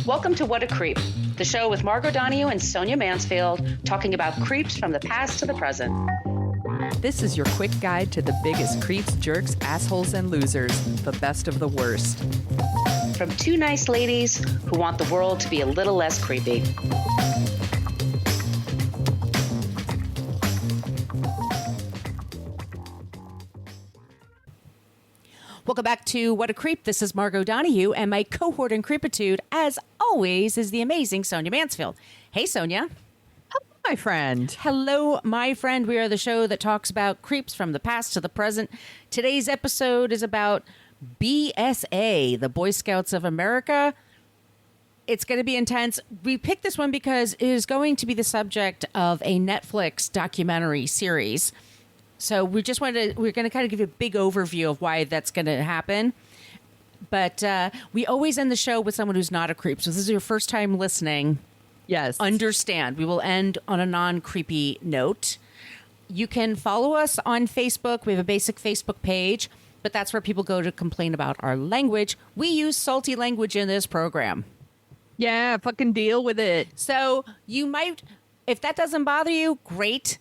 Welcome to What a Creep, the show with Margot Donahue and Sonia Mansfield talking about creeps from the past to the present. This is your quick guide to the biggest creeps, jerks, assholes, and losers, the best of the worst. From two nice ladies who want the world to be a little less creepy. Welcome back to What a Creep. This is Margot Donahue, and my cohort in creepitude, as always, is the amazing Sonia Mansfield. Hey, Sonia. Hello, my friend. Hello, my friend. We are the show that talks about creeps from the past to the present. Today's episode is about BSA, the Boy Scouts of America. It's going to be intense. We picked this one because it is going to be the subject of a Netflix documentary series. So we're going to kind of give you a big overview of why that's going to happen. But we always end the show with someone who's not a creep. So if this is your first time listening. Yes. Understand. We will end on a non-creepy note. You can follow us on Facebook. We have a basic Facebook page, but that's where people go to complain about our language. We use salty language in this program. Yeah, fucking deal with it. So you might, if that doesn't bother you, great.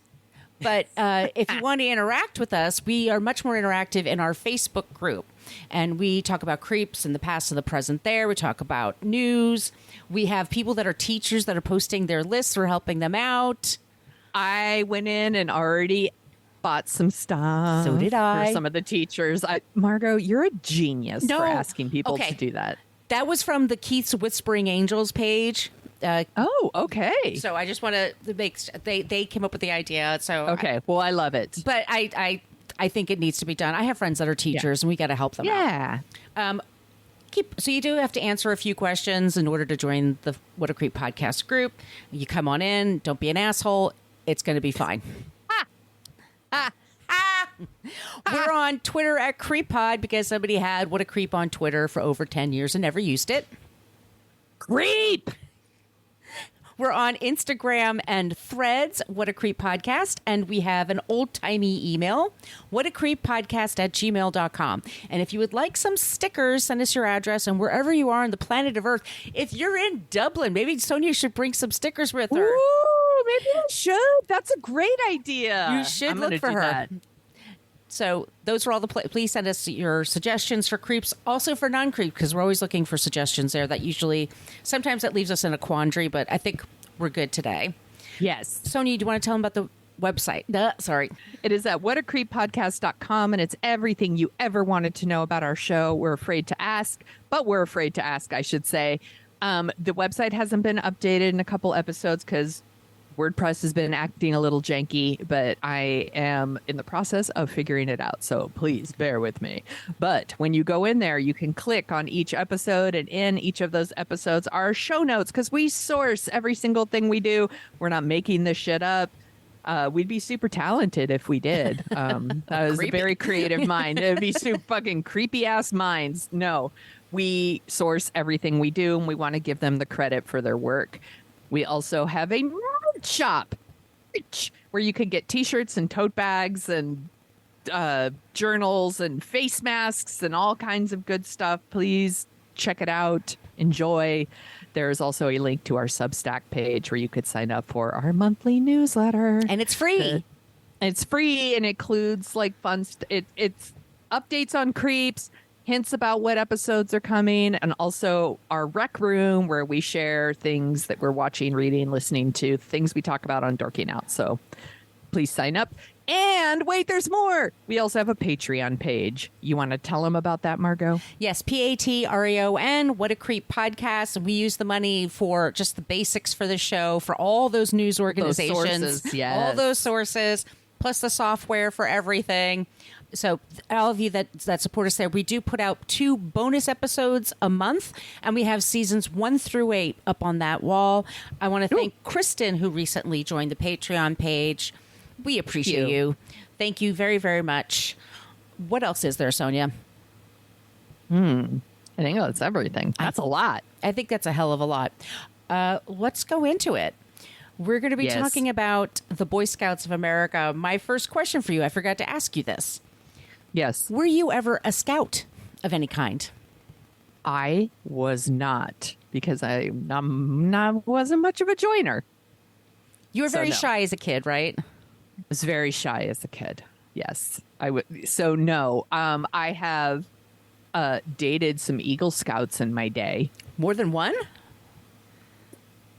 But if you want to interact with us, we are much more interactive in our Facebook group. And we talk about creeps in the past and the present there. We talk about news. We have people that are teachers that are posting their lists. We're helping them out. I went in and already bought some stuff. So did I. For some of the teachers. Margot, you're a genius for asking people to do that. That was from the Keith's Whispering Angels page. Okay. So I just want to make they came up with the idea. So okay, well, I love it, but I think it needs to be done. I have friends that are teachers, and we got to help them out. So you do have to answer a few questions in order to join the What a Creep podcast group. You come on in. Don't be an asshole. It's going to be fine. We're on Twitter at CreepPod because somebody had What a Creep on Twitter for over 10 years and never used it. Creep! We're on Instagram and Threads, What a Creep Podcast, and we have an old-timey email, whatacreeppodcast@gmail.com. And if you would like some stickers, send us your address, and wherever you are on the planet of Earth, if you're in Dublin, maybe Sonia should bring some stickers with her. Ooh, maybe I should. That's a great idea. You should look for her. That. So those are all the please send us your suggestions for creeps, also for non-creep, because we're always looking for suggestions there. That usually, sometimes that leaves us in a quandary, but I think we're good today. Yes. Sonia, do you want to tell them about the website? Sorry. It is at whatacreeppodcast.com, and it's everything you ever wanted to know about our show. We're afraid to ask, I should say. The website hasn't been updated in a couple episodes because WordPress has been acting a little janky, but I am in the process of figuring it out. So please bear with me. But when you go in there, you can click on each episode, and in each of those episodes are show notes because we source every single thing we do. We're not making this shit up. We'd be super talented if we did. That was a very creative mind. It'd be super fucking creepy ass minds. No, we source everything we do, and we want to give them the credit for their work. We also have a shop where you can get t-shirts and tote bags and journals and face masks and all kinds of good stuff. Please check it out. Enjoy. There's also a link to our Substack page where you could sign up for our monthly newsletter. And it's free. It's free and includes like fun. It's updates on creeps, hints about what episodes are coming, and also our rec room where we share things that we're watching, reading, listening to, things we talk about on Dorking Out. So please sign up. And wait, there's more. We also have a Patreon page. You want to tell them about that, Margot? Yes, Patreon, What a Creep Podcast. We use the money for just the basics for the show, for all those news organizations, those sources, yes. All those sources, plus the software for everything. So all of you that support us there, we do put out 2 bonus episodes a month, and we have seasons 1 through 8 up on that wall. I want to thank Kristen, who recently joined the Patreon page. We appreciate you. Thank you very, very much. What else is there, Sonia? I think that's everything. That's a lot. I think that's a hell of a lot. Let's go into it. We're going to be talking about the Boy Scouts of America. My first question for you, I forgot to ask you this. Yes. Were you ever a scout of any kind? I was not, because I wasn't much of a joiner. You were So very no. shy as a kid, right? I was very shy as a kid. Yes, I would. So no, I have dated some Eagle Scouts in my day, More than one?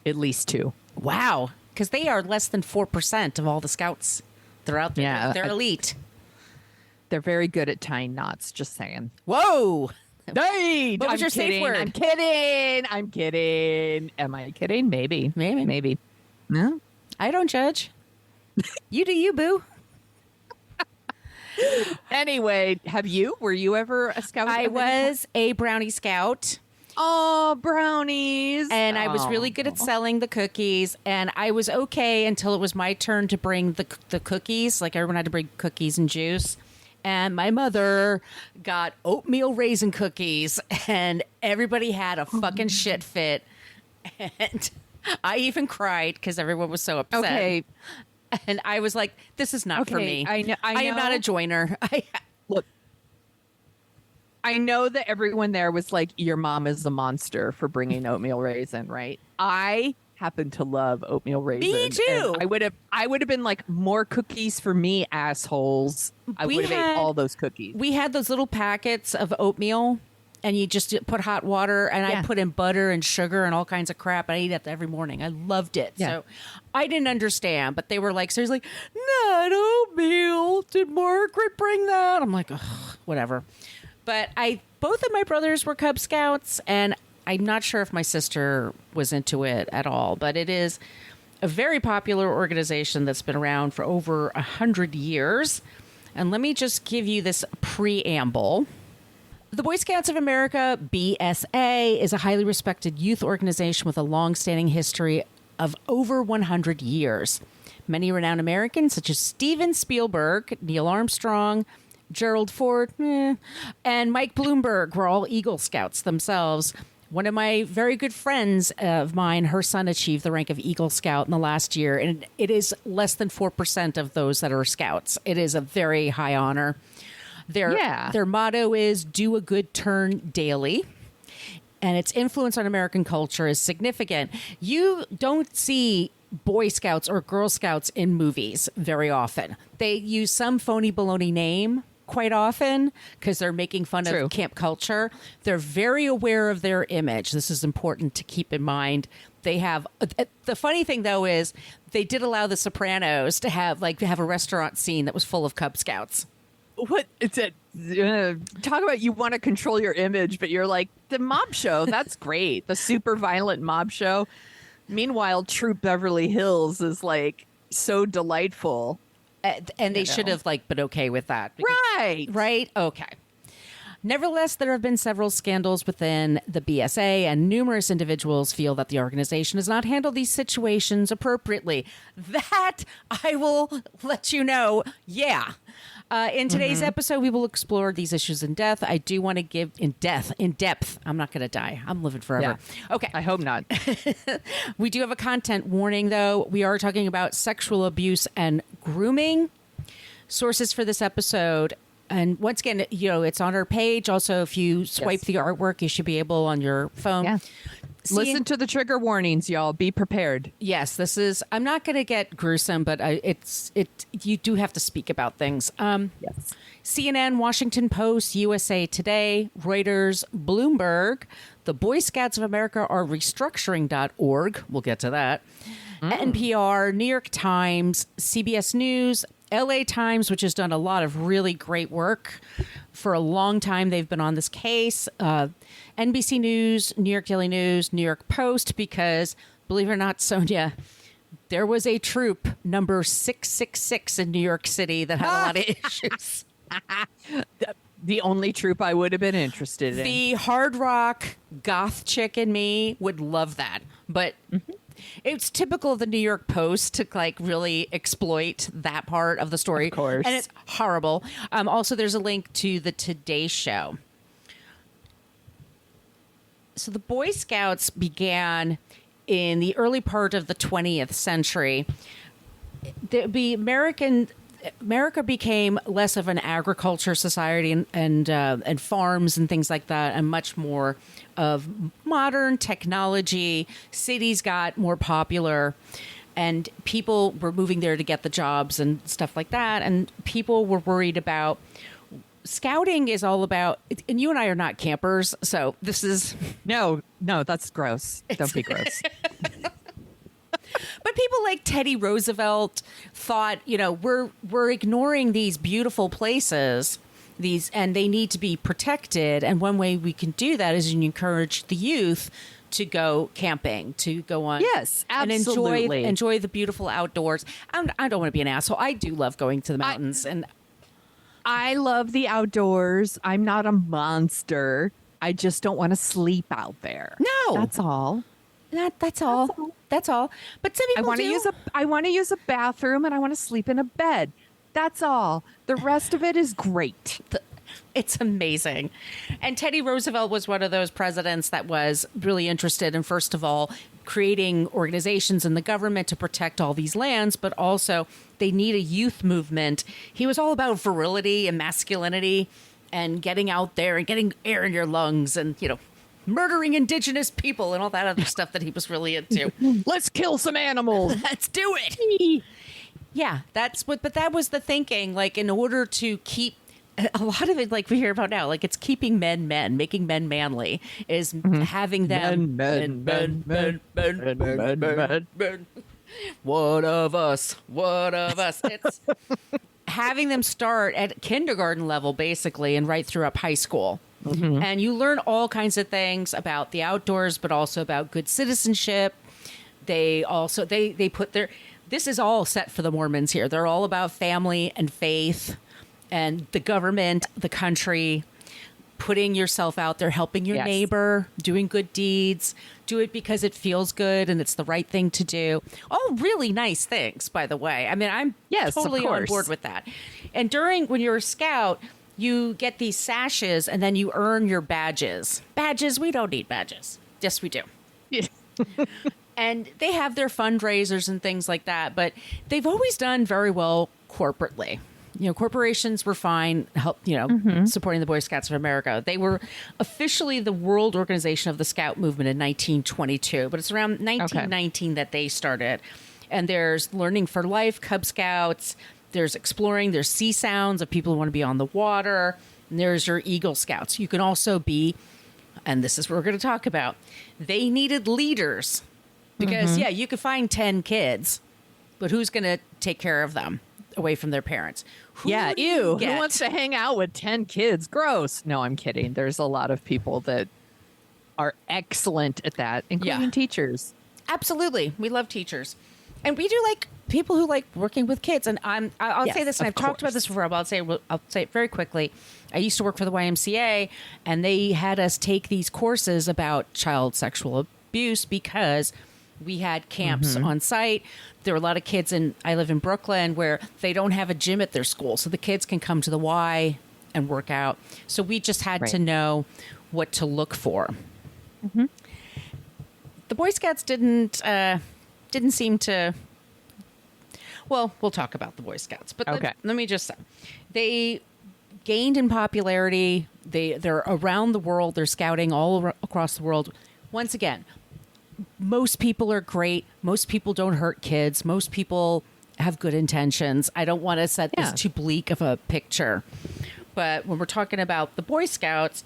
at least two. Wow. Because they are less than 4% of all the scouts that are out there. Yeah, They're elite. They're very good at tying knots. Just saying. Whoa. Hey, What was your safe word? I'm kidding. I'm kidding. Am I kidding? Maybe. Maybe. No. I don't judge. You do you, boo. Anyway, were you ever a scout? I was a brownie scout. Oh, brownies. And I was really good at selling the cookies. And I was okay until it was my turn to bring the cookies. Like everyone had to bring cookies and juice. And my mother got oatmeal raisin cookies. And everybody had a fucking shit fit. And I even cried because everyone was so upset. Okay. And I was like, this is not for me. I know. I am not a joiner. Look, I know that everyone there was like, your mom is a monster for bringing oatmeal raisin, right? I happen to love oatmeal raisin. Me too. And I would have been like, more cookies for me, assholes. I would have ate all those cookies. We had those little packets of oatmeal, and you just put hot water, and I put in butter and sugar and all kinds of crap. I ate that every morning. I loved it. Yeah. So I didn't understand, but they were like, seriously, not oatmeal. Did Margaret bring that? I'm like, ugh, whatever. But both of my brothers were Cub Scouts, and I'm not sure if my sister was into it at all, but it is a very popular organization that's been around for over 100 years. And let me just give you this preamble. The Boy Scouts of America, BSA, is a highly respected youth organization with a long-standing history of over 100 years. Many renowned Americans, such as Steven Spielberg, Neil Armstrong, Gerald Ford, and Mike Bloomberg, were all Eagle Scouts themselves. One of my very good friends of mine, her son achieved the rank of Eagle Scout in the last year, and it is less than 4% of those that are Scouts. It is a very high honor. Their motto is do a good turn daily, and its influence on American culture is significant. You don't see Boy Scouts or Girl Scouts in movies very often. They use some phony baloney name quite often because they're making fun of camp culture. They're very aware of their image. This is important to keep in mind. They have the funny thing though is they did allow The Sopranos to have a restaurant scene that was full of Cub Scouts. What it's a talk about you want to control your image, but you're like the mob show. That's great. The super violent mob show. Meanwhile, Troop Beverly Hills is like so delightful, and they should have been okay with that, right? Okay. Nevertheless, there have been several scandals within the BSA, and numerous individuals feel that the organization has not handled these situations appropriately. That I will let you know. Yeah. In today's episode, we will explore these issues in depth. I do want to give in depth. I'm not going to die. I'm living forever. Yeah. Okay. I hope not. We do have a content warning, though. We are talking about sexual abuse and grooming. Sources for this episode. And once again, it's on our page. Also, if you swipe the artwork, you should be able on your phone. Yeah. Listen to the trigger warnings, y'all. Be prepared. Yes, this is. I'm not going to get gruesome, but you do have to speak about things. Yes. CNN, Washington Post, USA Today, Reuters, Bloomberg, the Boy Scouts of America are restructuring.org. We'll get to that. NPR, New York Times, CBS News, LA Times, which has done a lot of really great work. For a long time, they've been on this case. NBC News, New York Daily News, New York Post, because, believe it or not, Sonia, there was a troop number 666 in New York City that had a lot of issues. The only troop I would have been interested in. The hard rock goth chick in me would love that. But it's typical of the New York Post to really exploit that part of the story. Of course. And it's horrible. Also, there's a link to the Today Show. So the Boy Scouts began in the early part of the 20th century. The American America became less of an agriculture society and farms and things like that, and much more of modern technology. Cities got more popular, and people were moving there to get the jobs and stuff like that. And people were worried about scouting is all about, and you and I are not campers, so this is No, that's gross. Don't be gross. But people like Teddy Roosevelt thought, we're ignoring these beautiful places, and they need to be protected. And one way we can do that is encourage the youth to go camping, to go on, Yes, absolutely. and enjoy the beautiful outdoors. I don't want to be an asshole. I do love going to the mountains, and I love the outdoors. I'm not a monster. I just don't want to sleep out there. No. That's all. That's all. That's all. But some people I want to use a bathroom and I want to sleep in a bed. That's all. The rest of it is great. It's amazing. And Teddy Roosevelt was one of those presidents that was really interested in, first of all, creating organizations in the government to protect all these lands, but also they need a youth movement. He was all about virility and masculinity and getting out there and getting air in your lungs and, murdering indigenous people and all that other stuff that he was really into. Let's kill some animals. Let's do it. Yeah, but that was the thinking, like, in order to keep a lot of it, like we hear about now, like it's keeping men, making men manly, is having them men. What of us? It's having them start at kindergarten level, basically, and right through up high school. And you learn all kinds of things about the outdoors, but also about good citizenship. They also, they put this is all set for the Mormons here. They're all about family and faith and the government, the country, putting yourself out there, helping your neighbor, doing good deeds, do it because it feels good and it's the right thing to do. All really nice things, by the way. I mean, I'm totally on board with that. And when you're a scout, you get these sashes and then you earn your badges. Badges, we don't need badges. Yes, we do. Yeah. And they have their fundraisers and things like that, but they've always done very well corporately. Corporations were fine, supporting the Boy Scouts of America. They were officially the World Organization of the Scout Movement in 1922, but it's around 1919 that they started. And there's Learning for Life, Cub Scouts, there's Exploring, there's Sea Sounds of people who want to be on the water, and there's your Eagle Scouts. You can also be, and this is what we're going to talk about, they needed leaders. Because, you could find 10 kids, but who's going to take care of them away from their parents? Who wants to hang out with 10 kids? Gross. No, I'm kidding. There's a lot of people that are excellent at that, including teachers. Absolutely. We love teachers. And we do like people who like working with kids. And I'll say this, and I've talked about this before, but I'll say it very quickly. I used to work for the YMCA, and they had us take these courses about child sexual abuse because we had camps on site. There were a lot of kids I live in Brooklyn, where they don't have a gym at their school. So the kids can come to the Y and work out. So we just had to know what to look for. The Boy Scouts didn't seem to, well, we'll talk about the Boy Scouts. But let me just say, they gained in popularity. They're around the world. They're scouting all across the world. Once again, most people are great. Most people don't hurt kids. Most people have good intentions. I don't want to set this too bleak of a picture. But when we're talking about the Boy Scouts,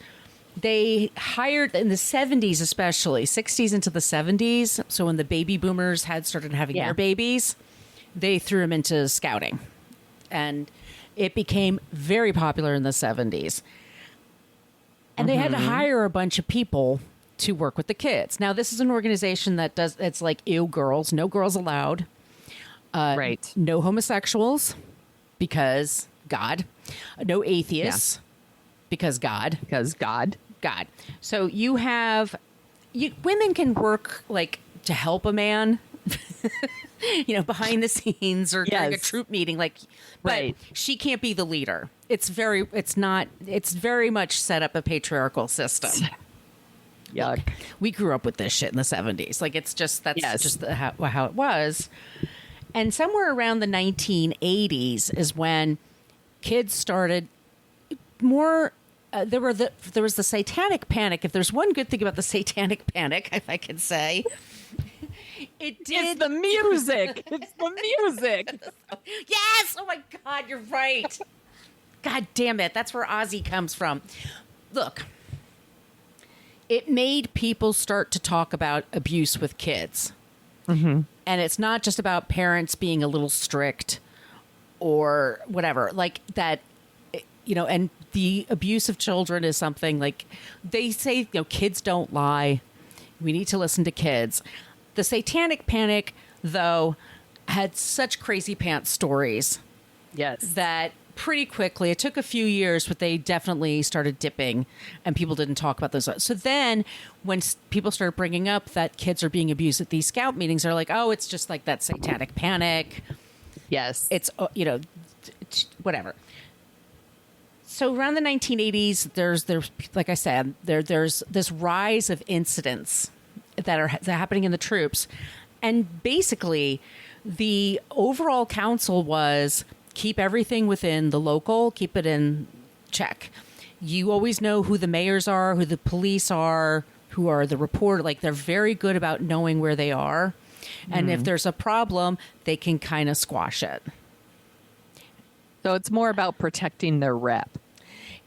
they hired in the 70s, especially 60s into the 70s. So when the baby boomers had started having their babies, they threw them into scouting. And it became very popular in the 70s. And they had to hire a bunch of people to work with the kids. Now, this is an organization that it's like, ew, girls, no girls allowed. No homosexuals, because God. No atheists, because God. God. So women can work like to help a man, behind the scenes or during a troop meeting, but she can't be the leader. It's very much set up a patriarchal system. Yuck. We grew up with this shit in the 70s. Like, it's just, how it was. And somewhere around the 1980s is when kids started more. There was the Satanic Panic. If there's one good thing about the Satanic Panic, if I could say, it did. It's the music. It's the music. Yes. Oh my God, you're right. God damn it. That's where Ozzy comes from. Look, it made people start to talk about abuse with kids. Mm-hmm. And it's not just about parents being a little strict or whatever, like that, and the abuse of children is something like they say, kids don't lie. We need to listen to kids. The Satanic Panic, though, had such crazy pants stories. Yes. That pretty quickly, it took a few years, but they definitely started dipping and people didn't talk about those. So then when people started bringing up that kids are being abused at these scout meetings, they're like, oh, it's just like that Satanic Panic. Yes. It's, whatever. So around the 1980s, there's like I said, there's this rise of incidents that are happening in the troops. And basically, the overall counsel was keep everything within the local, keep it in check. You always know who the mayors are, who the police are, who are the reporter. Like, they're very good about knowing where they are. And if there's a problem, they can kind of squash it. So it's more about protecting their rep.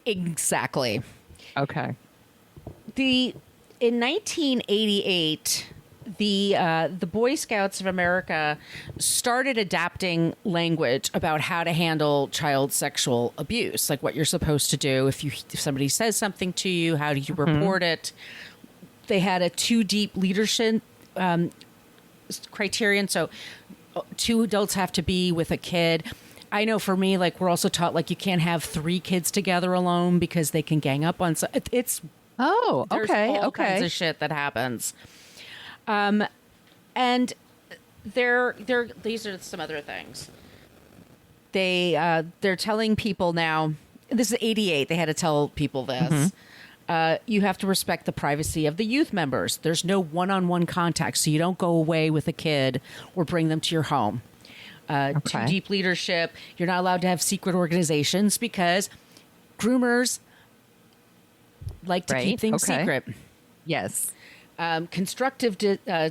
Exactly. Okay. In 1988, the Boy Scouts of America started adapting language about how to handle child sexual abuse, like what you're supposed to do if somebody says something to you, how do you report it? They had a 2 deep leadership criterion, so 2 adults have to be with a kid. I know for me, like, we're also taught, like, you can't have 3 kids together alone because they can gang up on. It's there's all kinds of shit that happens. And these are some other things. They're telling people now. This is 88. They had to tell people this. You have to respect the privacy of the youth members. There's no one-on-one contact, so you don't go away with a kid or bring them to your home. 2 deep leadership. You're not allowed to have secret organizations because groomers like to keep things secret. Yes. Constructive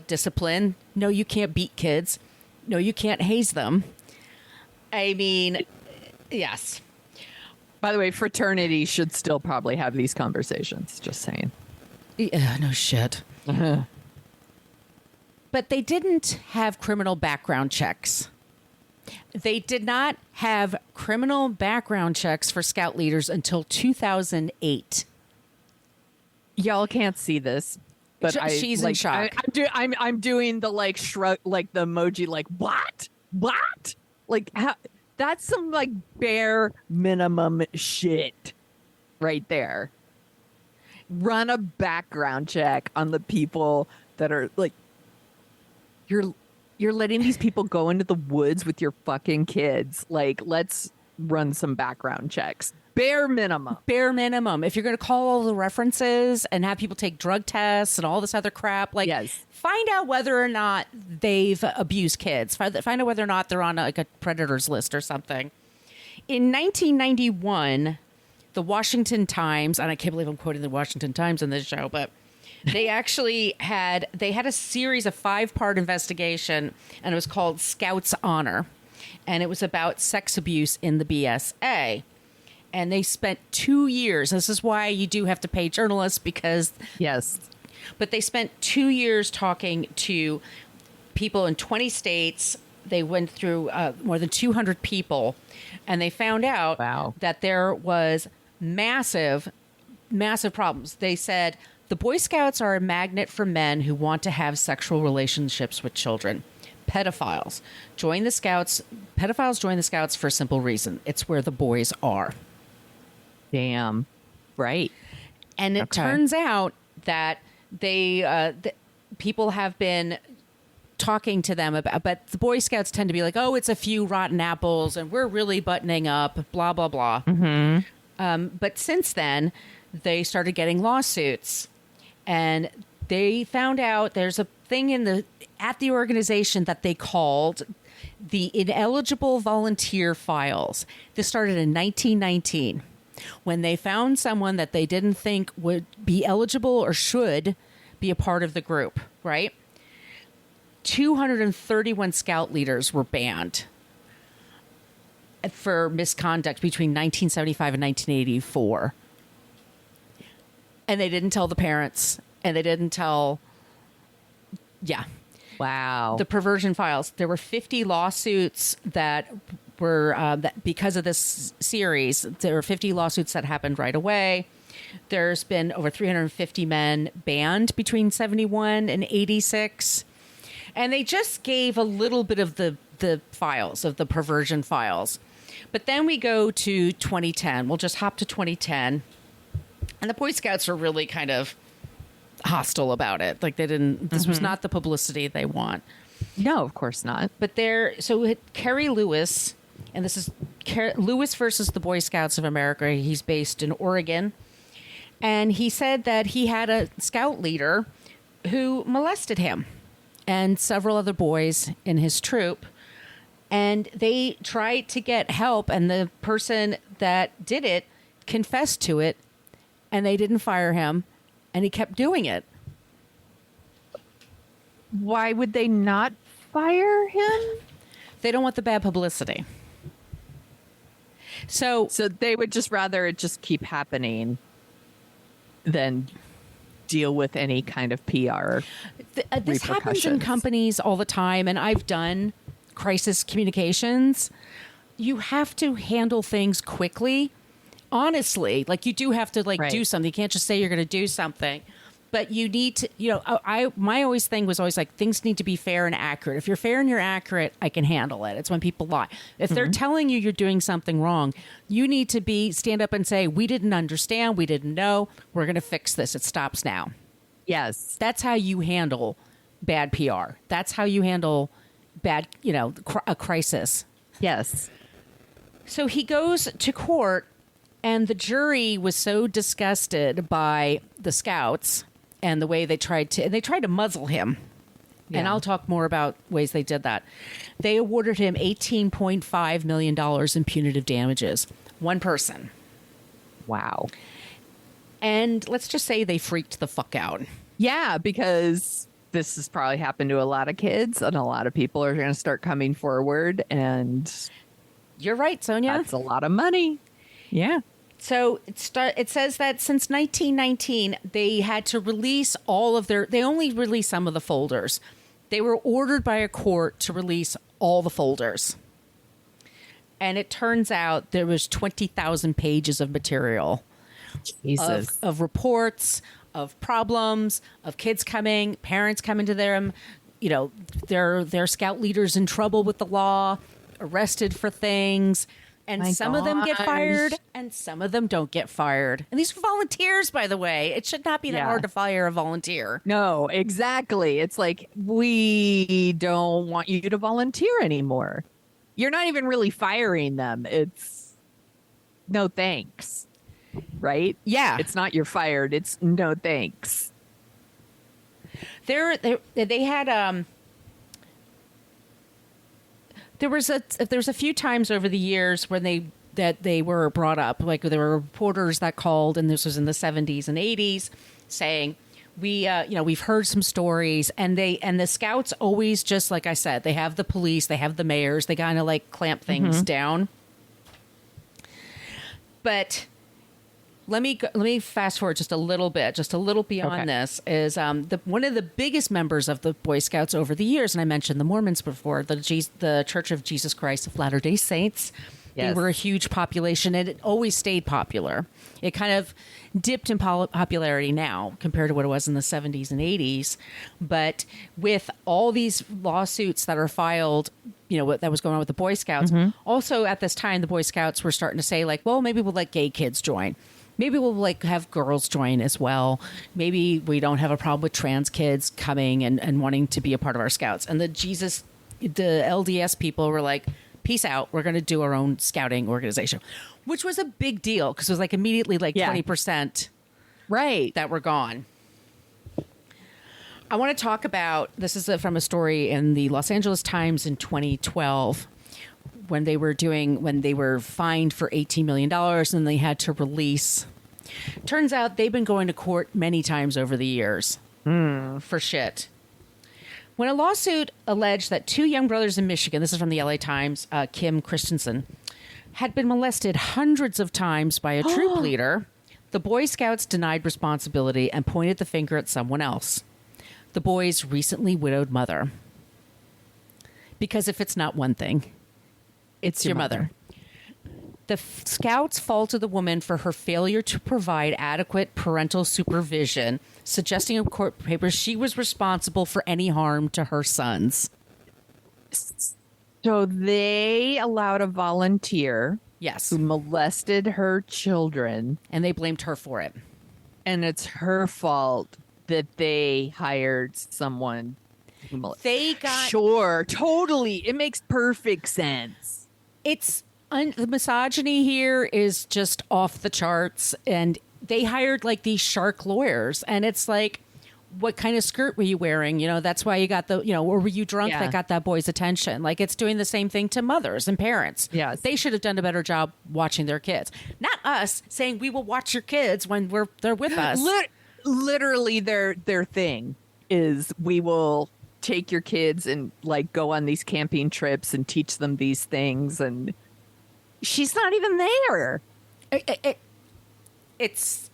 discipline. No, you can't beat kids. No, you can't haze them. I mean, yes. By the way, fraternity should still probably have these conversations. Just saying. Yeah, no shit. But they didn't have criminal background checks. They did not have criminal background checks for scout leaders until 2008. Y'all can't see this, but she's in shock. I'm doing the like shrug, like the emoji, like what, like how, that's some like bare minimum shit right there. Run a background check on the people that are like you're letting these people go into the woods with your fucking kids. Like, let's run some background checks. Bare minimum. Bare minimum. If you're going to call all the references and have people take drug tests and all this other crap, like, find out whether or not they've abused kids. Find out whether or not they're on a predators list or something. In 1991, the Washington Times, and I can't believe I'm quoting the Washington Times in this show, but they actually had a series of 5-part investigation, and it was called Scouts Honor, and it was about sex abuse in the BSA. And they spent 2 years. This is why you do have to pay journalists, because but they spent 2 years talking to people in 20 states. They went through more than 200 people, and they found out that there was massive problems. They said the Boy Scouts are a magnet for men who want to have sexual relationships with children. Pedophiles join the Scouts. Pedophiles join the Scouts for a simple reason. It's where the boys are. Damn. Right. And it turns out that people have been talking to them about, but the Boy Scouts tend to be like, oh, it's a few rotten apples and we're really buttoning up, blah, blah, blah. But since then, they started getting lawsuits, and they found out there's a thing at the organization that they called the ineligible volunteer files. This started in 1919 when they found someone that they didn't think would be eligible or should be a part of the group, right? 231 scout leaders were banned for misconduct between 1975 and 1984. And they didn't tell the parents, and they didn't tell, Wow. the perversion files. There were 50 lawsuits that were, that because of this series, there were 50 lawsuits that happened right away. There's been over 350 men banned between 71 and 86. And they just gave a little bit of the files, of the perversion files. But then we go to 2010. We'll just hop to 2010. And the Boy Scouts are really kind of hostile about it. Like this was not the publicity they want. No, of course not. But Kerry Lewis, and this is Lewis versus the Boy Scouts of America. He's based in Oregon. And he said that he had a scout leader who molested him and several other boys in his troop. And they tried to get help, and the person that did it confessed to it, and they didn't fire him, and he kept doing it. Why would they not fire him? They don't want the bad publicity. So they would just rather it just keep happening than deal with any kind of PR. This happens in companies all the time, and I've done crisis communications. You have to handle things quickly. Honestly, like you do have to do something. You can't just say you're going to do something, but you need to, my always thing was always like, things need to be fair and accurate. If you're fair and you're accurate, I can handle it. It's when people lie. If they're telling you you're doing something wrong, you need to stand up and say, we didn't understand. We didn't know. We're going to fix this. It stops now. Yes. That's how you handle bad PR. That's how you handle bad, a crisis. Yes. So he goes to court, and the jury was so disgusted by the scouts and the way they tried to muzzle him. Yeah. And I'll talk more about ways they did that. They awarded him $18.5 million in punitive damages. One person. Wow. And let's just say they freaked the fuck out. Yeah, because this has probably happened to a lot of kids, and a lot of people are going to start coming forward. And you're right, Sonia. That's a lot of money. Yeah. So it says that since 1919, they had to release they only released some of the folders. They were ordered by a court to release all the folders. And it turns out there was 20,000 pages of material. Jesus. Of reports, of problems, of kids coming, parents coming to them, their scout leaders in trouble with the law, arrested for things. And some of them get fired, and some of them don't get fired. And these are volunteers, by the way. It should not be that hard to fire a volunteer. No, exactly. It's like, we don't want you to volunteer anymore. You're not even really firing them. It's no thanks, right? Yeah. It's not you're fired. It's no thanks. They had There's a few times over the years when they were brought up, like there were reporters that called, and this was in the 70s and 80s, saying we've heard some stories, and the scouts always, just like I said, they have the police, they have the mayors, they kind of like clamp things down. But let me fast forward just a little beyond this is one of the biggest members of the Boy Scouts over the years, and I mentioned the Mormons before, the Church of Jesus Christ of Latter-day Saints. Yes. They were a huge population, and it always stayed popular. It kind of dipped in popularity now compared to what it was in the 70s and 80s. But with all these lawsuits that are filed, that was going on with the Boy Scouts, also at this time, the Boy Scouts were starting to say, like, well, maybe we'll let gay kids join. Maybe we'll have girls join as well. Maybe we don't have a problem with trans kids coming and wanting to be a part of our scouts. And the LDS people were like, peace out. We're going to do our own scouting organization, which was a big deal because it was like immediately 20% right that were gone. I want to talk about, this is from a story in the Los Angeles Times in 2012 when they were fined for $18 million and they had to release. Turns out they've been going to court many times over the years for shit. When a lawsuit alleged that two young brothers in Michigan, this is from the LA Times, Kim Christensen, had been molested hundreds of times by a troop leader, the Boy Scouts denied responsibility and pointed the finger at someone else, the boy's recently widowed mother. Because if it's not one thing, it's your mother. The Scouts faulted the woman for her failure to provide adequate parental supervision, suggesting in court papers she was responsible for any harm to her sons. So they allowed a volunteer, yes, who molested her children, and they blamed her for it. And it's her fault that they hired someone who Sure, totally. It makes perfect sense. The misogyny here is just off the charts, and they hired like these shark lawyers, and it's like, what kind of skirt were you wearing? You know, that's why you got or were you drunk that got that boy's attention? Like, it's doing the same thing to mothers and parents. Yes. They should have done a better job watching their kids. Not us saying we will watch your kids when they're with us. Literally their thing is, we will take your kids and like go on these camping trips and teach them these things, and she's not even there. It's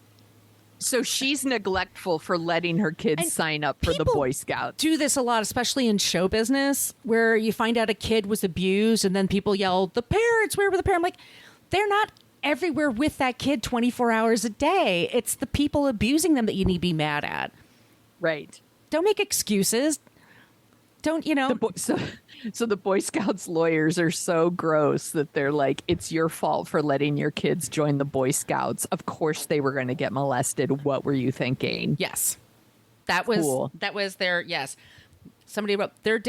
so she's neglectful for letting her kids sign up for the Boy Scouts. Do this a lot, especially in show business, where you find out a kid was abused and then people yell, "The parents, where were the parents?" I'm like, they're not everywhere with that kid 24 hours a day. It's the people abusing them that you need to be mad at. Right. Don't make excuses. Don't, So the Boy Scouts lawyers are so gross that they're like, it's your fault for letting your kids join the Boy Scouts. Of course they were going to get molested. What were you thinking? Yes. That was their, yes. Somebody wrote, the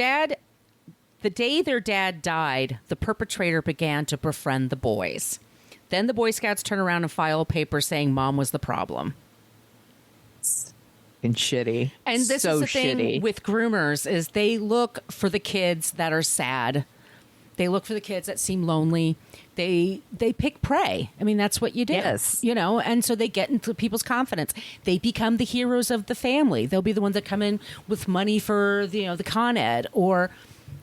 day their dad died, the perpetrator began to befriend the boys. Then the Boy Scouts turn around and file a paper saying mom was the problem. And shitty. And this is the thing with groomers, is they look for the kids that are sad. They look for the kids that seem lonely. They pick prey. I mean, that's what you do. Yes. And so they get into people's confidence. They become the heroes of the family. They'll be the ones that come in with money for the con ed, or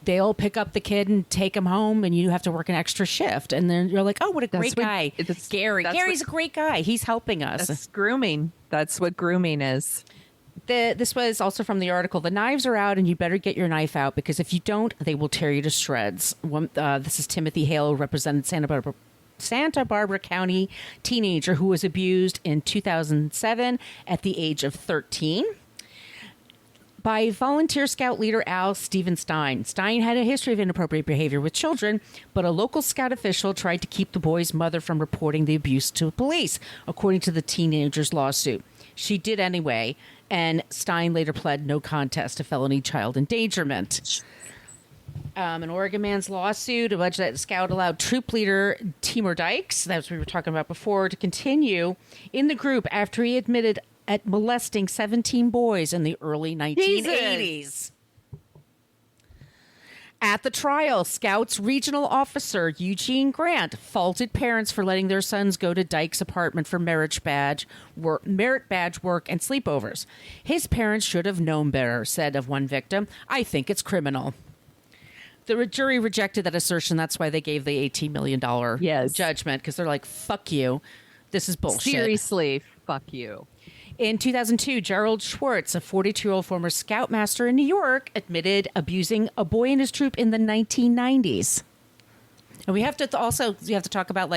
they'll pick up the kid and take him home, and you have to work an extra shift. And then you're like, oh, what a great guy. Gary. Gary's a great guy. He's helping us. That's grooming. That's what grooming is. This was also from the article. The knives are out, and you better get your knife out, because if you don't, they will tear you to shreds. This is Timothy Hale, represented Santa Barbara County teenager who was abused in 2007 at the age of 13 by volunteer scout leader Al Steven Stein. Stein had a history of inappropriate behavior with children, but a local scout official tried to keep the boy's mother from reporting the abuse to police, according to the teenager's lawsuit. She did anyway, and Stein later pled no contest to felony child endangerment. An Oregon man's lawsuit alleged that the scout allowed troop leader Timur Dykes, that's what we were talking about before, to continue in the group after he admitted at molesting 17 boys in the early 1980s. Jesus. At the trial, Scouts regional officer Eugene Grant faulted parents for letting their sons go to Dyke's apartment for merit badge work and sleepovers. His parents should have known better, said of one victim. I think it's criminal. The jury rejected that assertion. That's why they gave the $18 million judgment, because they're like, fuck you. This is bullshit. Seriously, fuck you. In 2002, Gerald Schwartz, a 42-year-old former scoutmaster in New York, admitted abusing a boy in his troop in the 1990s. And we have to talk about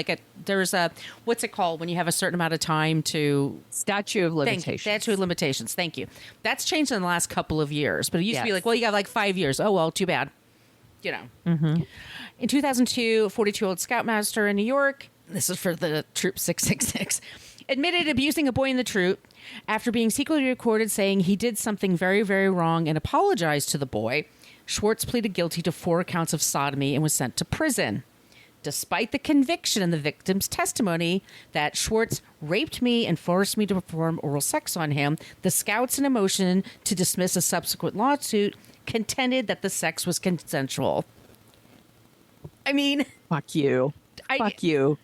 there's a, what's it called when you have a certain amount of time to... Statute of limitations. Statute of limitations. Thank you. That's changed in the last couple of years. But it used to be like, well, you got 5 years. Oh, well, too bad. Mm-hmm. In 2002, a 42-year-old scoutmaster in New York, this is for the Troop 666, admitted abusing a boy in the troop after being secretly recorded saying he did something very, very wrong and apologized to the boy. Schwartz pleaded guilty to 4 counts of sodomy and was sent to prison. Despite the conviction in the victim's testimony that Schwartz raped me and forced me to perform oral sex on him, the Scouts, in a motion to dismiss a subsequent lawsuit, contended that the sex was consensual. I mean... Fuck you. Fuck you.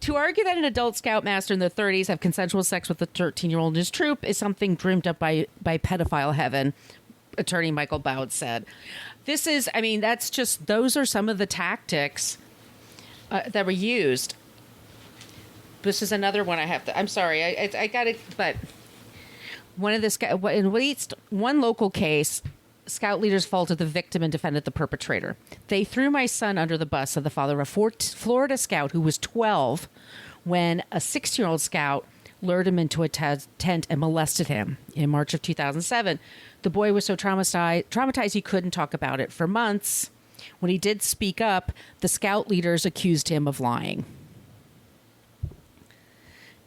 To argue that an adult Scoutmaster in their 30s have consensual sex with a 13-year-old in his troop is something dreamed up by pedophile heaven, attorney Michael Bowd said. This is, I mean, that's just, those are some of the tactics that were used. This is another one I have to, I'm sorry, I got it, but one of the, in at least one local case, Scout leaders faulted the victim and defended the perpetrator. They threw my son under the bus, said the father of a Florida Scout who was 12 when a 6-year-old Scout lured him into a tent and molested him in March of 2007. The boy was so traumatized he couldn't talk about it for months. When he did speak up, the Scout leaders accused him of lying.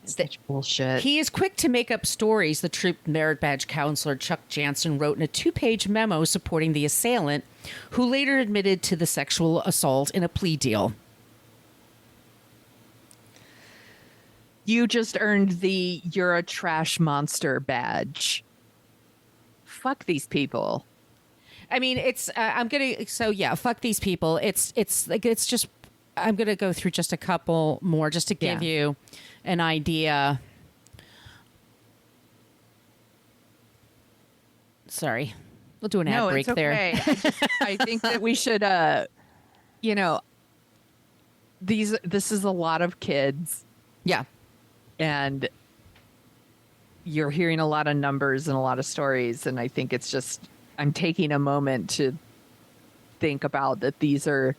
Such bullshit. He is quick to make up stories, the troop merit badge counselor Chuck Jansen wrote in a 2-page memo supporting the assailant, who later admitted to the sexual assault in a plea deal. You just earned the "you're a trash monster" badge. Fuck these people. I mean, it's fuck these people. It's just, I'm gonna go through just a couple more just to give you an idea. Sorry, we'll do an ad break it's okay. there. I think that we should, this is a lot of kids. Yeah. And you're hearing a lot of numbers and a lot of stories. And I think it's just, I'm taking a moment to think about that these are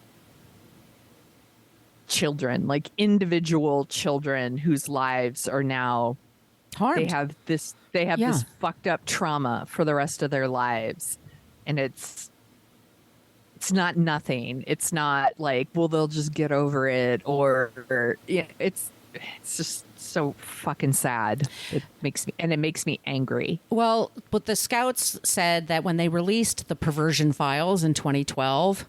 children, like individual children whose lives are now harmed. They have this fucked up trauma for the rest of their lives. And it's not nothing. It's not like, well, they'll just get over it, or it's just so fucking sad. It makes me angry. Well, but the Scouts said that when they released the perversion files in 2012,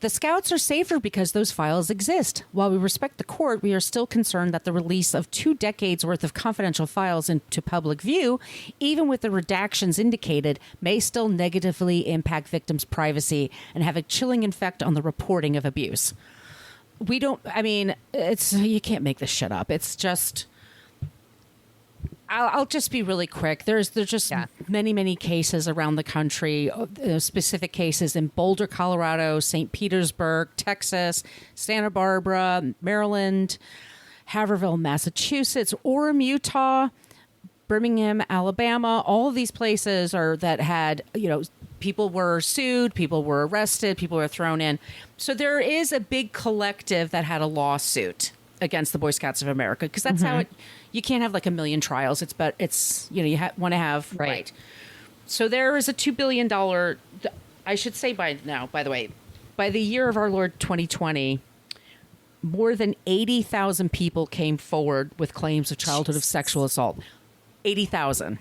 the Scouts are safer because those files exist. While we respect the court, we are still concerned that the release of 2 decades worth of confidential files into public view, even with the redactions indicated, may still negatively impact victims' privacy and have a chilling effect on the reporting of abuse. You can't make this shit up. It's just, I'll just be really quick. There's just many, many cases around the country, specific cases in Boulder, Colorado, St. Petersburg, Texas, Santa Barbara, Maryland, Haverhill, Massachusetts, Orem, Utah, Birmingham, Alabama. All of these places that had, people were sued, people were arrested, people were thrown in. So there is a big collective that had a lawsuit against the Boy Scouts of America, because that's how you can't have like a million trials. You want to have right. So there is a $2 billion, I should say by now, by the way, by the year of our Lord 2020, more than 80,000 people came forward with claims of childhood of sexual assault. 80,000.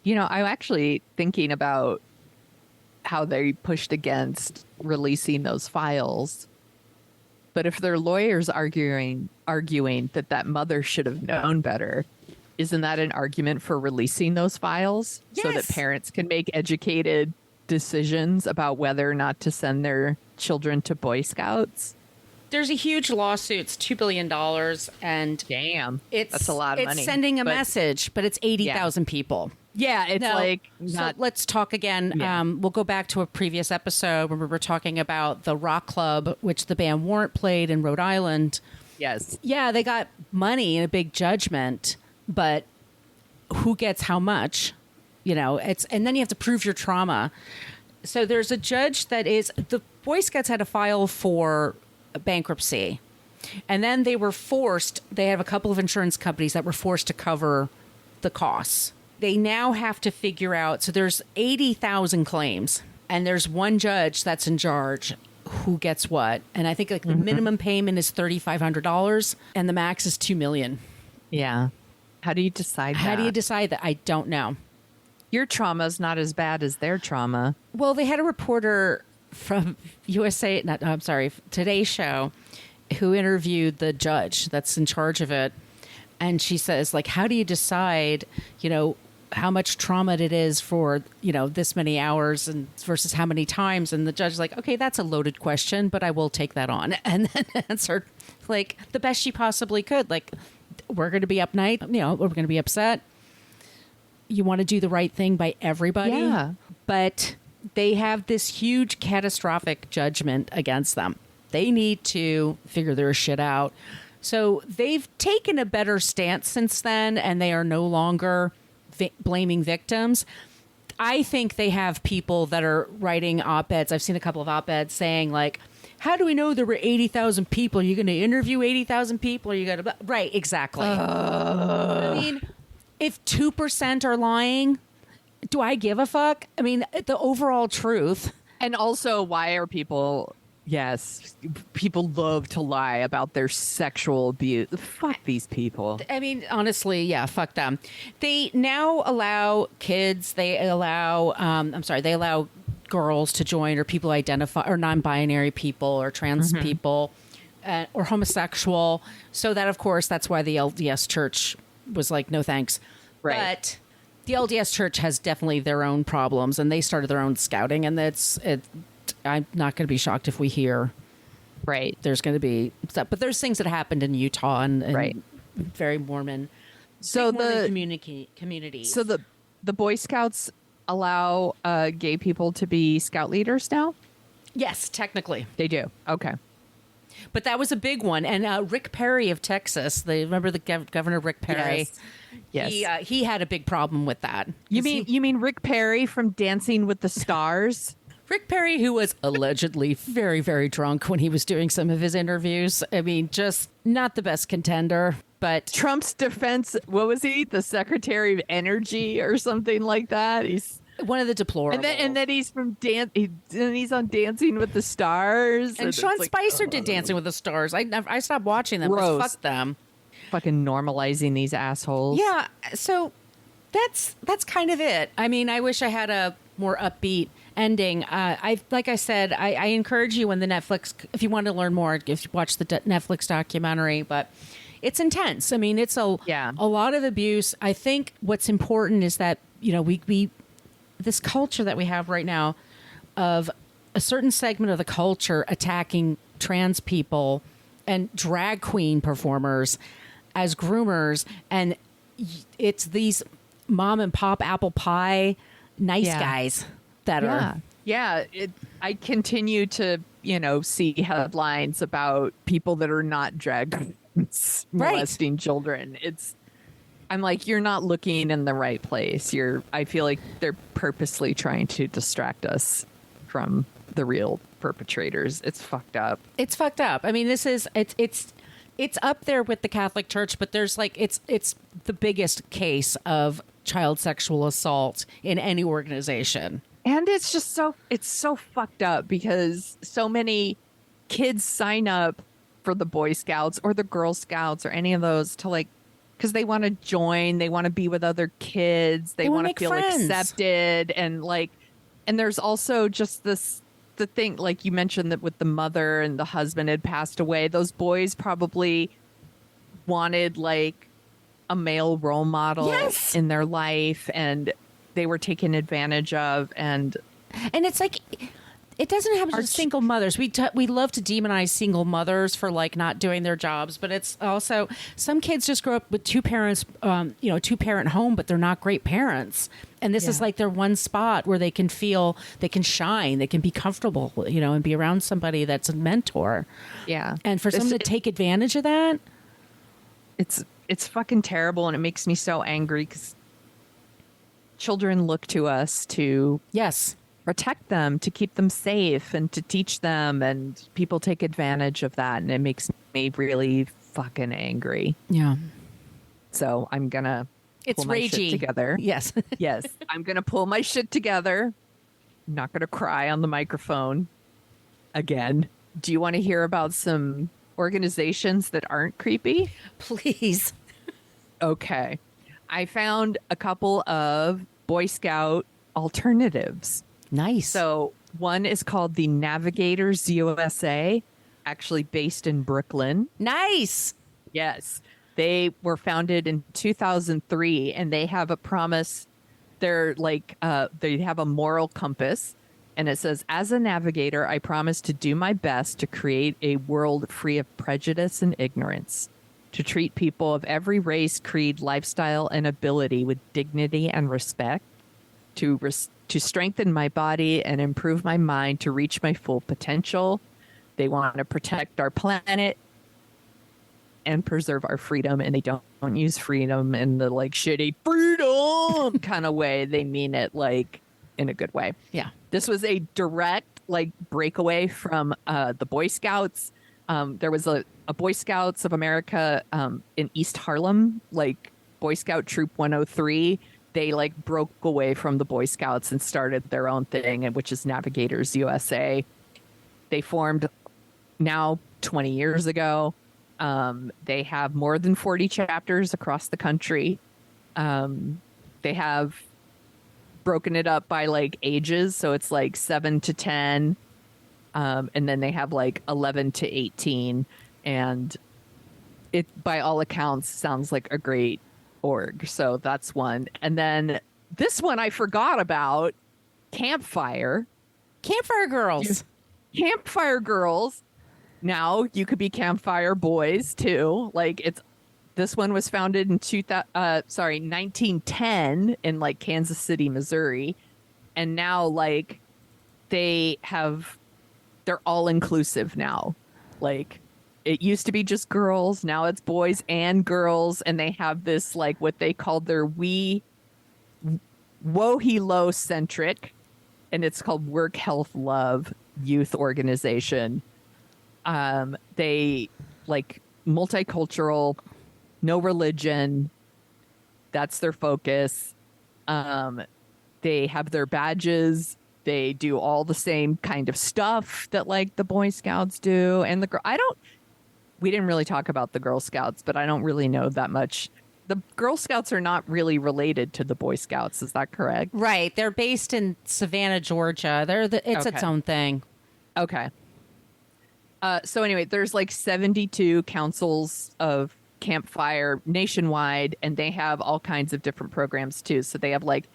I'm actually thinking about how they pushed against releasing those files. But if their lawyers arguing that mother should have known better, isn't that an argument for releasing those files? Yes. So that parents can make educated decisions about whether or not to send their children to Boy Scouts? There's a huge lawsuit. It's $2 billion. And damn, that's a lot of money. It's sending a message, but it's 80,000 people. Yeah, it's So let's talk again. Yeah. We'll go back to a previous episode where we were talking about the rock club, which the band Warrant played in Rhode Island. Yes. Yeah, they got money in a big judgment, but who gets how much? And then you have to prove your trauma. So there's a judge the Boy Scouts had to file for bankruptcy. And then they have a couple of insurance companies that were forced to cover the costs. They now have to figure out, so there's 80,000 claims, and there's one judge that's in charge who gets what. And I think the minimum payment is $3,500 and the max is $2 million. Yeah. How do you decide that? How do you decide that? I don't know. Your trauma's not as bad as their trauma. Well, they had a reporter from USA, I'm sorry, Today's Show, who interviewed the judge that's in charge of it. And she says, like, how do you decide, how much trauma it is for, this many hours and versus how many times? And the judge is like, okay, that's a loaded question, but I will take that on. And then answered like the best she possibly could. Like, we're going to be up night, we're going to be upset. You want to do the right thing by everybody. Yeah. But they have this huge catastrophic judgment against them. They need to figure their shit out. So they've taken a better stance since then, and they are no longer blaming victims. I think they have people that are writing op-eds. I've seen a couple of op-eds saying, like, how do we know there were 80,000 people? Are you going to interview 80,000 people? Are you going to... Right, exactly. I mean, if 2% are lying, do I give a fuck? I mean, the overall truth. And also, why are people... Yes, people love to lie about their sexual abuse. Fuck these people. I mean, honestly, yeah, fuck them. They now allow kids, they allow girls to join, or people identify, or non-binary people, or trans people, or homosexual. So that, of course, that's why the LDS Church was like, no thanks. Right. But the LDS Church has definitely their own problems, and they started their own scouting, and I'm not going to be shocked if we hear, right, there's going to be stuff. But there's things that happened in Utah and right, very Mormon. So Mormon community. So the Boy Scouts allow gay people to be scout leaders now? Yes, technically they do. Okay. But that was a big one. And Rick Perry of Texas, remember the Governor Rick Perry? Yes. He had a big problem with that. You mean Rick Perry from Dancing with the Stars? Rick Perry, who was allegedly very, very drunk when he was doing some of his interviews. I mean, just not the best contender. But Trump's defense, what was he? The Secretary of Energy or something like that? He's one of the deplorables. And then he's from he's on Dancing with the Stars. And Sean Spicer did Dancing with the Stars. I stopped watching them. Fuck them. Fucking normalizing these assholes. Yeah. So that's kind of it. I mean, I wish I had a more upbeat ending. Like I said, I encourage you when the Netflix, if you want to learn more, watch the Netflix documentary, but it's intense. I mean, it's a lot of abuse. I think what's important is that, we this culture that we have right now of a certain segment of the culture attacking trans people and drag queen performers as groomers. And it's these mom and pop apple pie nice guys that are. Yeah. I continue to, see headlines about people that are not drag queens molesting children. I'm like, you're not looking in the right place. I feel like they're purposely trying to distract us from the real perpetrators. It's fucked up. It's fucked up. I mean, it's up there with the Catholic Church, but there's it's the biggest case of child sexual assault in any organization. And it's just it's so fucked up because so many kids sign up for the Boy Scouts or the Girl Scouts or any of those because they want to join, they want to be with other kids, they want to feel accepted, and there's also just the thing, like you mentioned, that with the mother and the husband had passed away, those boys probably wanted a male role model in their life, and they were taken advantage of, and it's like, it doesn't happen to single mothers. We love to demonize single mothers for not doing their jobs, but it's also some kids just grow up with two parents, two-parent home, but they're not great parents. And this is their one spot where they can feel they can shine, they can be comfortable, and be around somebody that's a mentor. Yeah. And for someone to take advantage of that, it's fucking terrible, and it makes me so angry because children look to us to protect them, to keep them safe, and to teach them, and people take advantage of that, and it makes me really fucking angry. Yeah. So I'm gonna pull my shit together. Yes. Yes. I'm gonna pull my shit together. I'm not gonna cry on the microphone again. Do you want to hear about some organizations that aren't creepy? Please. Okay. I found a couple of Boy Scout alternatives. Nice. So one is called the Navigators USA, actually based in Brooklyn. Nice. Yes. They were founded in 2003 and they have a promise. They're like, they have a moral compass. And it says, as a navigator, I promise to do my best to create a world free of prejudice and ignorance, to treat people of every race, creed, lifestyle, and ability with dignity and respect, to strengthen my body and improve my mind to reach my full potential. They want to protect our planet and preserve our freedom, and they don't use freedom in the like shitty freedom kind of way. They mean it like in a good way. Yeah. This was a direct like breakaway from the Boy Scouts. There was a Boy Scouts of America in East Harlem, like Boy Scout Troop 103. They like broke away from the Boy Scouts and started their own thing, which is Navigators USA. They formed now 20 years ago. They have more than 40 chapters across the country. They have broken it up by like ages. So it's like 7 to 10. And then they have like 11 to 18. And it, by all accounts, sounds like a great org. So that's one. And then this one I forgot about, Campfire. Campfire Girls. Campfire Girls. Now you could be Campfire Boys too. Like this one was founded in 1910 in like Kansas City, Missouri. And now like they're all inclusive now. Like it used to be just girls. Now it's boys and girls. And they have this like what they call their Wohelo centric. And it's called Work Health Love Youth Organization. They like multicultural, no religion. That's their focus. They have their badges. They do all the same kind of stuff that like the Boy Scouts do. And we didn't really talk about the Girl Scouts, but I don't really know that much. The Girl Scouts are not really related to the Boy Scouts. Is that correct? Right. They're based in Savannah, Georgia. It's its own thing. Okay. So anyway, there's like 72 councils of Campfire nationwide, and they have all kinds of different programs too. So they have like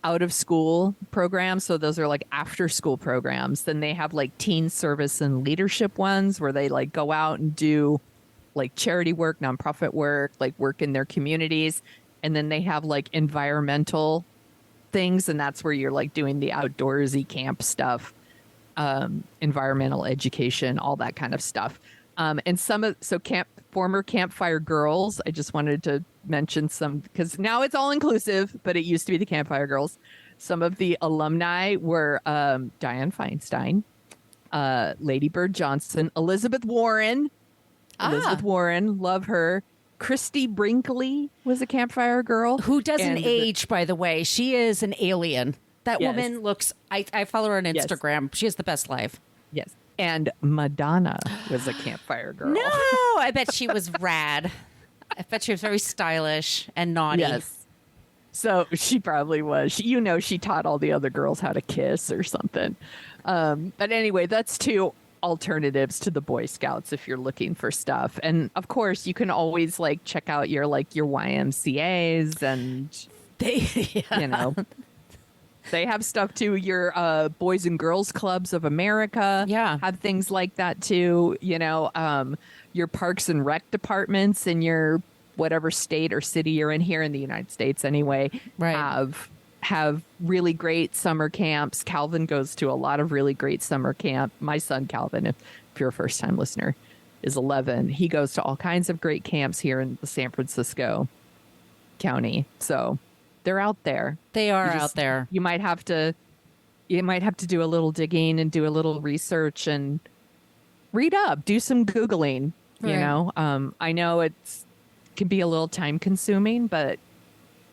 out of school programs. So those are like after school programs. Then they have like teen service and leadership ones where they like go out and do like charity work, nonprofit work, like work in their communities. And then they have like environmental things. And that's where you're like doing the outdoorsy camp stuff. Environmental education, all that kind of stuff. And former Campfire Girls, I just wanted to mention some, because now it's all inclusive, but it used to be the Campfire Girls. Some of the alumni were Dianne Feinstein, Lady Bird Johnson, Elizabeth Warren, love her. Christy Brinkley was a Campfire Girl. Who doesn't age, by the way. She is an alien. That woman looks, I follow her on Instagram. Yes. She has the best life. Yes. And Madonna was a Campfire Girl. No, I bet she was rad. I bet she was very stylish and naughty. Yes. So she probably was. She taught all the other girls how to kiss or something. But anyway, that's two alternatives to the Boy Scouts if you're looking for stuff. And of course, you can always like check out your YMCAs and they have stuff too. Your Boys and Girls Clubs of America have things like that too. Your Parks and Rec departments in your whatever state or city you're in here in the United States anyway, have really great summer camps. Calvin goes to a lot of really great summer camp. My son, Calvin, if you're a first time listener, is 11. He goes to all kinds of great camps here in the San Francisco County. So they're out there. They are out there. You might have to do a little digging and do a little research and read up, do some Googling, I know it can be a little time consuming, but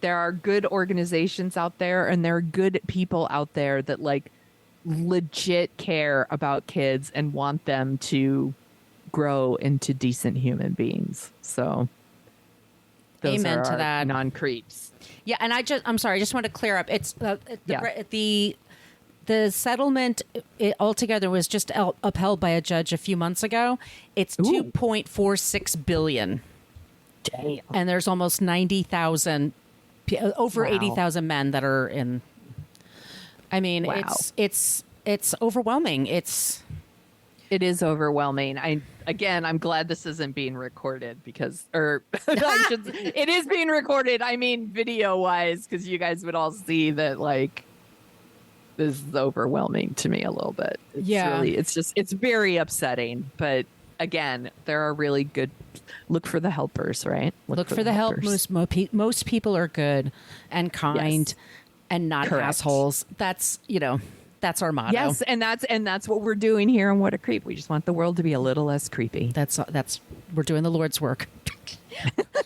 there are good organizations out there and there are good people out there that like legit care about kids and want them to grow into decent human beings. So Those Amen are to our that. non-creeps. Yeah, and I'm sorry, I just want to clear up. It's the settlement altogether was just upheld by a judge a few months ago. It's $2.46 billion. Damn. And there's almost 90,000, over 80,000 men that are in. I mean, it's overwhelming. It is overwhelming. I'm glad this isn't being recorded it is being recorded. I mean, video wise, because you guys would all see that, like, this is overwhelming to me a little bit. It's very upsetting. But again, there are really good. Look for the helpers, right? Look for the help. Most people are good and kind and not assholes. That's that's our motto. Yes, and that's what we're doing here on What a Creep. We just want the world to be a little less creepy. That's we're doing the Lord's work.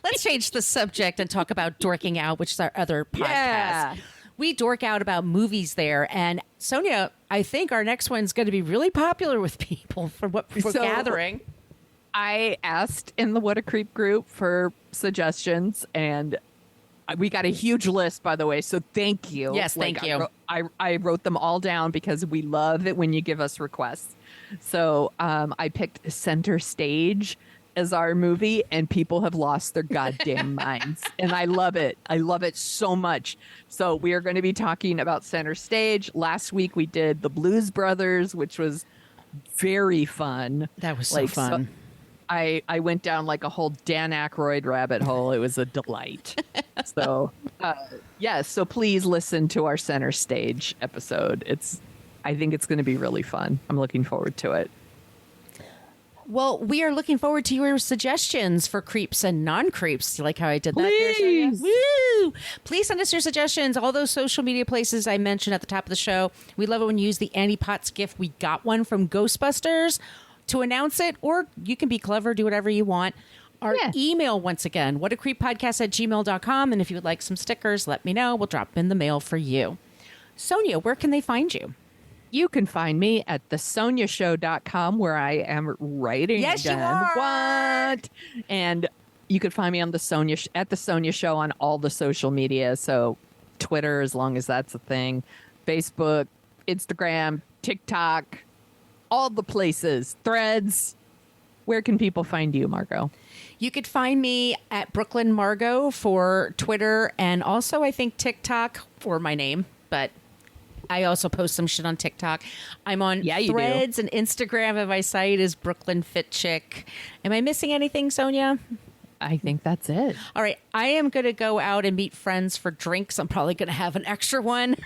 Let's change the subject and talk about dorking out, which is our other podcast. Yeah. We dork out about movies there, and Sonia, I think our next one's going to be really popular with people for what we're gathering. I asked in the What a Creep group for suggestions, and we got a huge list, by the way, so thank you. Yes, thank you. I wrote them all down because we love it when you give us requests. So I picked Center Stage as our movie, and people have lost their goddamn minds. And I love it. I love it so much. So we are going to be talking about Center Stage. Last week we did The Blues Brothers, which was very fun. That was so fun. So I went down like a whole Dan Aykroyd rabbit hole. It was a delight. So, so please listen to our Center Stage episode. I think it's going to be really fun. I'm looking forward to it. Well, we are looking forward to your suggestions for creeps and non-creeps. You like how I did that? Please. There, woo! Please send us your suggestions. All those social media places I mentioned at the top of the show. We love it when you use the Annie Potts gift. We got one from Ghostbusters to announce it, or you can be clever, do whatever you want. Our email, once again, whatacreeppodcast@gmail.com. And if you would like some stickers, let me know. We'll drop them in the mail for you. Sonia, where can they find you? You can find me at thesoniashow.com, where I am writing. Yes, you are. What? And you can find me on the Sonia Show on all the social media. So Twitter, as long as that's a thing, Facebook, Instagram, TikTok, all the places, Threads. Where can people find you, Margot? You could find me at Brooklyn Margot for Twitter, and also I think TikTok for my name, but I also post some shit on TikTok. I'm on Threads and Instagram, and my site is Brooklyn Fit Chick. Am I missing anything, Sonia? I think that's it. All right. I am going to go out and meet friends for drinks. I'm probably going to have an extra one.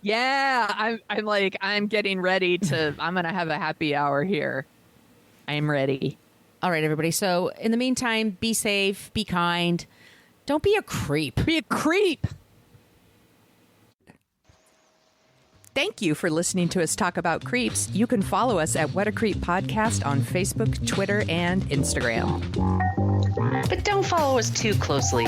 Yeah. I'm getting ready I'm going to have a happy hour here. I'm ready. All right, everybody. So in the meantime, be safe, be kind. Don't be a creep. Be a creep. Thank you for listening to us talk about creeps. You can follow us at What a Creep Podcast on Facebook, Twitter, and Instagram. But don't follow us too closely.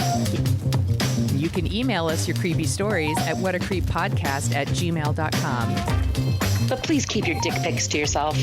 You can email us your creepy stories at whatacreeppodcast@gmail.com. But please keep your dick pics to yourself.